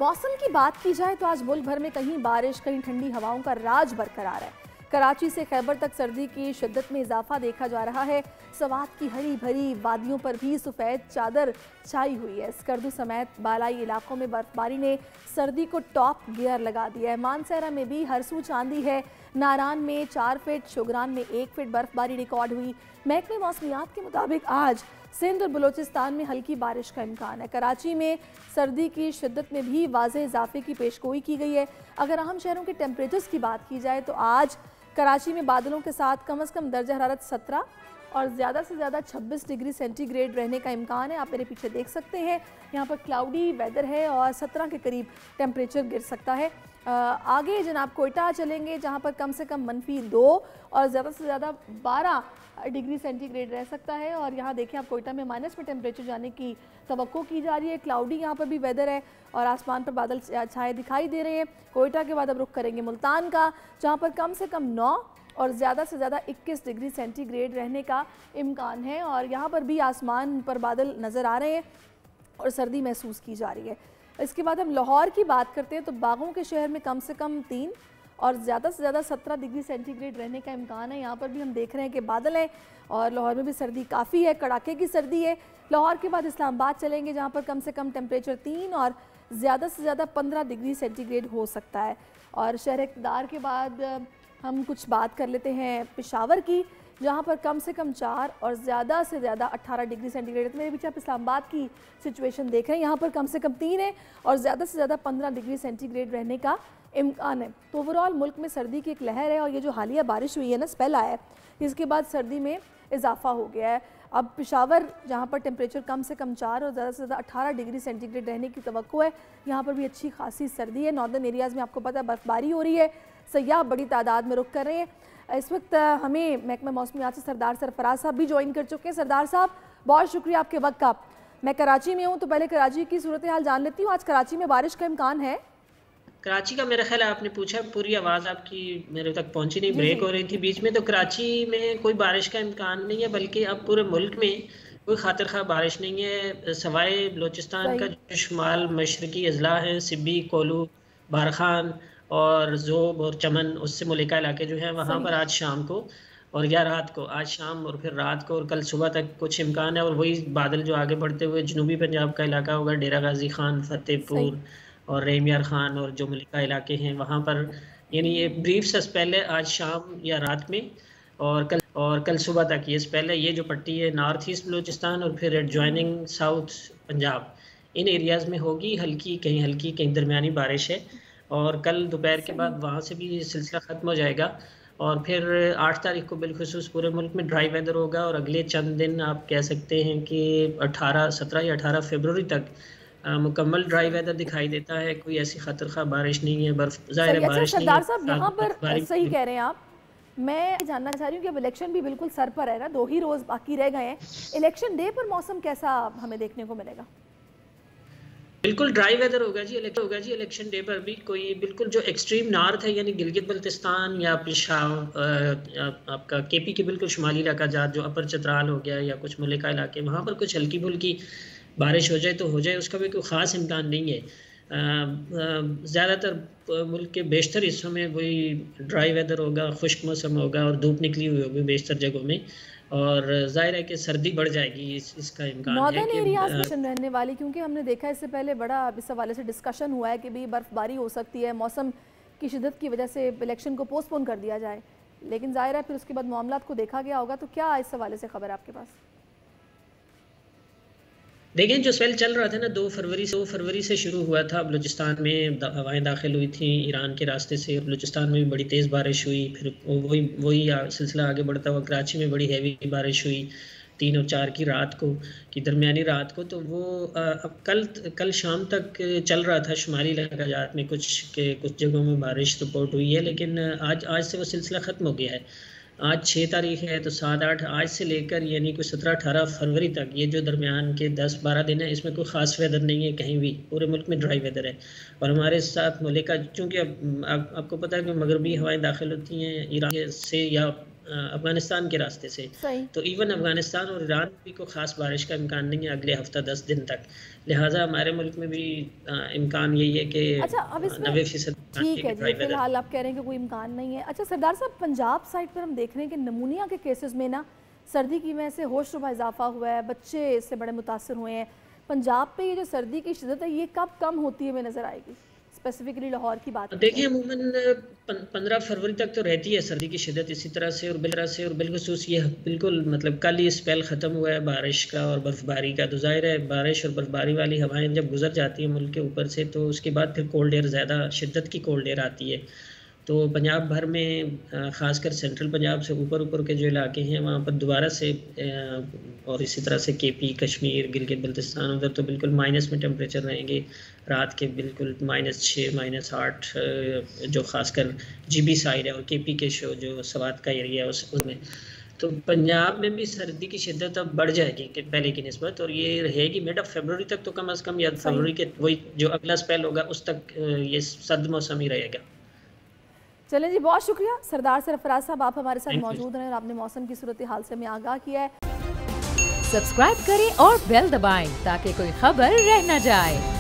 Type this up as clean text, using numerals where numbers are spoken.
मौसम की बात की जाए तो आज मुल्क भर में कहीं बारिश कहीं ठंडी हवाओं का राज बरकरार है। कराची से खैबर तक सर्दी की शिद्दत में इजाफा देखा जा रहा है। सवात की हरी भरी वादियों पर भी सफ़ेद चादर छाई हुई है। स्कर्दू समेत बालाई इलाकों में बर्फबारी ने सर्दी को टॉप गियर लगा दिया है। मानसहरा में भी हरसू चांदी है। नारान में 4 फीट, शुगरान में 1 फीट बर्फबारी रिकॉर्ड हुई। महकमे मौसमियात के मुताबिक आज सिंध और बलूचिस्तान में हल्की बारिश का इम्कान है। कराची में सर्दी की शिद्दत में भी वाज़ेह इजाफे की पेशगोई की गई है। अगर अहम शहरों के टेम्परेचर्स की बात की जाए तो आज कराची में बादलों के साथ कम से कम दर्जा हरारत 17 और ज़्यादा से ज़्यादा 26 डिग्री सेंटीग्रेड रहने का इम्कान है। आप मेरे पीछे देख सकते हैं, यहाँ पर क्लाउडी वेदर है और 17 के करीब टेम्परेचर गिर सकता है। आगे जनाब कोयटा चलेंगे, जहाँ पर कम से कम -2 और ज़्यादा से ज़्यादा 12 डिग्री सेंटीग्रेड रह सकता है। और यहाँ देखें आप, कोयटा में माइनस में टेम्परेचर जाने की तवक्को की जा रही है। क्लाउडी यहाँ पर भी वेदर है और आसमान पर बादल छाए दिखाई दे रहे हैं। कोयटा के बाद अब रुख करेंगे मुल्तान का, जहाँ पर कम से कम 9 और ज़्यादा से ज़्यादा 21 डिग्री सेंटीग्रेड रहने का इम्कान है। और यहाँ पर भी आसमान पर बादल नज़र आ रहे हैं और सर्दी महसूस की जा रही है। इसके बाद हम लाहौर की बात करते हैं तो बागों के शहर में कम से कम 3 और ज़्यादा से ज़्यादा 17 डिग्री सेंटीग्रेड रहने का इम्कान है। यहाँ पर भी हम देख रहे हैं कि बादल हैं और लाहौर में भी सर्दी काफ़ी है, कड़ाके की सर्दी है। लाहौर के बाद इस्लामाबाद चलेंगे, जहाँ पर कम से कम टेम्परेचर 3 और ज़्यादा से ज़्यादा 15 डिग्री सेंटीग्रेड हो सकता है। और शहर इक़्तिदार के बाद हम कुछ बात कर लेते हैं पेशावर की, जहाँ पर कम से कम 4 और ज़्यादा से ज़्यादा 18 डिग्री सेंटीग्रेड। मेरे पीछे आप इस्लामाबाद की सिचुएशन देख रहे हैं, यहाँ पर कम से कम 3 है और ज़्यादा से ज़्यादा 15 डिग्री सेंटीग्रेड रहने का इम्कान है। तो ओवरऑल मुल्क में सर्दी की एक लहर है और ये जो हालिया बारिश हुई है ना, स्पेल आया है, इसके बाद सर्दी में इजाफा हो गया है। अब पेशावर, जहाँ पर टेम्परेचर कम से कम 4 और ज़्यादा से ज़्यादा 18 डिग्री सेंटीग्रेड रहने की तवक्को है, यहाँ पर भी अच्छी खासी सर्दी है। नॉर्दर्न एरियाज़ में आपको पता है बर्फबारी हो रही है, सयाह बड़ी तादाद में रुक कर रहे हैं। इस वक्त हमें महकमा मौसमियात से सरदार सरफराज साहब भी ज्वाइन कर चुके हैं। सरदार साहब, बहुत शुक्रिया आपके वक्त का। मैं कराची में हूँ तो पहले कराची की सूरत हाल जान लेती हूँ। आज कराची में बारिश का इम्कान है? कराची का मेरा ख्याल आपने पूछा, पूरी आवाज़ आपकी मेरे तक पहुंची नहीं, ब्रेक हो रही थी बीच में। तो कराची में कोई बारिश का इम्कान नहीं है, बल्कि अब पूरे मुल्क में कोई खातिर खा बारिश नहीं है, सवाए बलूचिस्तान का जो शुमाल मशरकी अजला है, सिब्बी, कोलू, बारखान और जोब और चमन, उससे मुलिका इलाके जो है, वहाँ पर आज शाम को और या रात को, आज शाम और फिर रात को और कल सुबह तक कुछ इम्कान है। और वही बादल जो आगे बढ़ते हुए जनूबी पंजाब का इलाका होगा, डेरा गाजी खान, फतेहपुर और रेम यार खान और जो मलिका इलाके हैं वहाँ पर, यानी ये ब्रीफ से पहले आज शाम या रात में और कल सुबह तक ये पहले ये जो पट्टी है नॉर्थ ईस्ट बलूचिस्तान और फिर एडजॉइनिंग साउथ पंजाब, इन एरियाज़ में होगी हल्की कहीं दरमियानी बारिश है। और कल दोपहर के बाद वहाँ से भी सिलसिला ख़त्म हो जाएगा और फिर 8 तारीख को बिलखुसूस पूरे मुल्क में ड्राई वेदर होगा। और अगले चंद दिन आप कह सकते हैं कि 17 या 18 फरवरी तक मुकम्मल ड्राई वेदर दिखाई देता है। कोई ऐसी खतर खा बारिश नहीं है, बर्फ ज़ाहिर बारिश नहीं है। सरदार साहब, यहाँ पर सही कह रहे हैं आप। मैं जानना चाह रही हूँ कि अब इलेक्शन भी बिल्कुल सर पर है ना, 2 ही रोज़ बाकी रह गए हैं। इलेक्शन डे पर मौसम कैसा हमें देखने को मिलेगा? बिल्कुल ड्राई वेदर होगा जी इलेक्शन डे पर भी। कोई बिल्कुल जो एक्सट्रीम नॉर्थ है, यानी गिलगित बल्तिस्तान या आपका केपी के बिल्कुल शुमाली इलाका जात, जो अपर चतराल हो गया या कुछ मलिका इलाके, वहाँ पर कुछ हल्की फुल्की बारिश हो जाए तो हो जाए, उसका भी कोई ख़ास इम्कान नहीं है। ज़्यादातर मुल्क के बेशतर हिस्सों में वही ड्राई वेदर होगा, खुश्क मौसम होगा और धूप निकली हुई होगी बेशतर जगहों में। और जाहिर है कि सर्दी बढ़ जाएगी, इसका इम्कान है। नॉर्दर्न एरियाज में रहने वाली, क्योंकि हमने देखा इससे पहले बड़ा इस हवाले से डिस्कशन हुआ है कि भी बर्फबारी हो सकती है, मौसम की शिद्दत की वजह से इलेक्शन को पोस्टपोन कर दिया जाए, लेकिन जाहिर है फिर उसके बाद मामलात को देखा गया होगा। तो क्या इस हवाले से खबर आपके पास? देखें, जो स्पेल चल रहा था ना, 2 फरवरी से शुरू हुआ था। बलूचिस्तान में हवाएं दाखिल हुई थी ईरान के रास्ते से, और बलूचिस्तान में भी बड़ी तेज़ बारिश हुई। फिर वही सिलसिला आगे बढ़ता हुआ कराची में बड़ी हैवी बारिश हुई 3 और 4 की रात को, की दरमियानी रात को। तो वो अब कल शाम तक चल रहा था शुमाली इलाकाजात में, कुछ जगहों में बारिश रिपोर्ट हुई है, लेकिन आज से वो सिलसिला ख़त्म हो गया है। आज 6 तारीख है तो 7-8 आज से लेकर यानी कोई 17-18 फरवरी तक ये जो दरमियान के 10-12 दिन है, इसमें कोई ख़ास वेदर नहीं है कहीं भी, पूरे मुल्क में ड्राई वेदर है। और हमारे साथ मलिका, चूँकि अब आपको पता है कि मगरबी हवाएं दाखिल होती हैं ईरान से या अफगानिस्तान के रास्ते से। सही। तो इवन अफगानिस्तान और ईरान भी कोई ख़ास बारिश का इम्कान नहीं है अगले हफ्ता 10 दिन तक, लिहाजा हमारे मुल्क में भी इम्कान यही है कि अच्छा, अब इसमें 90% ठीक है जी, फिलहाल आप कह रहे हैं कि कोई इम्कान नहीं है। अच्छा सरदार साहब, पंजाब साइड पर हम देख रहे हैं कि नमूनिया के केसेस में ना सर्दी की वजह से होशरुबा इजाफा हुआ है, बच्चे इससे बड़े मुतासर हुए हैं। पंजाब पे ये जो सर्दी की शिद्दत है ये कब कम होती है हमें नज़र आएगी, स्पेसिफिकली लाहौर की बात देखिए अमूमन 15 फरवरी तक तो रहती है सर्दी की शिद्दत इसी तरह से, और बिलखुसूस ये बिल्कुल मतलब कल ही स्पेल ख़त्म हुआ है बारिश का और बर्फ़बारी का। तो ज़ाहिर है बारिश और बर्फ़बारी वाली हवाएं जब गुजर जाती हैं मुल्क के ऊपर से तो उसके बाद फिर कोल्ड एयर, ज़्यादा शिद्दत की कोल्ड एयर आती है। तो पंजाब भर में ख़ासकर सेंट्रल पंजाब से ऊपर ऊपर के जो इलाके हैं वहाँ पर दोबारा से और इसी तरह से केपी, कश्मीर, गिलगित बल्तिस्तान, उधर तो बिल्कुल माइनस में टेम्परेचर रहेंगे रात के, बिल्कुल -6 -8, जो ख़ासकर जीबी साइड है और केपी के जो सवात का एरिया है उसमें। तो पंजाब में भी सर्दी की शिद्दत अब बढ़ जाएगी कि पहले की निस्बत, और ये रहेगी मिड ऑफ फरवरी तक तो कम अज़ कम, या फरवरी के वही जो अगला स्पेल होगा उस तक ये सर्द मौसम ही रहेगा। चलें जी, बहुत शुक्रिया सरदार सरफराज साहब, आप हमारे साथ मौजूद रहे और आपने मौसम की सूरत हाल से हमें आगाह किया है। सब्सक्राइब करें और बेल दबाएं ताकि कोई खबर रह न जाए।